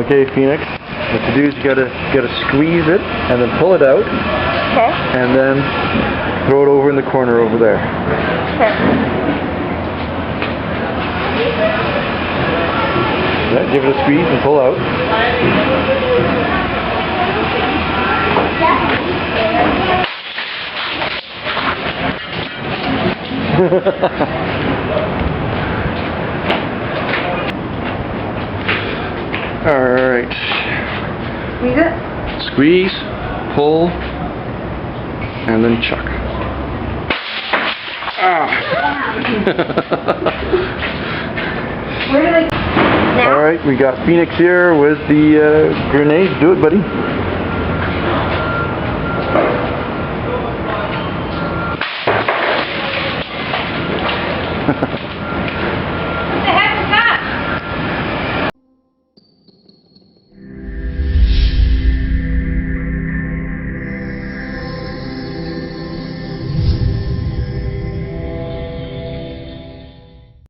Okay, Phoenix. What to do is you gotta squeeze it and then pull it out. Okay. And then throw it over in the corner over there. Okay. Yeah, give it a squeeze and pull out. Alright. Squeeze it? Squeeze, pull, and then chuck. Ah! Where do they... Now? Alright, we got Phoenix here with the grenade. Do it, buddy.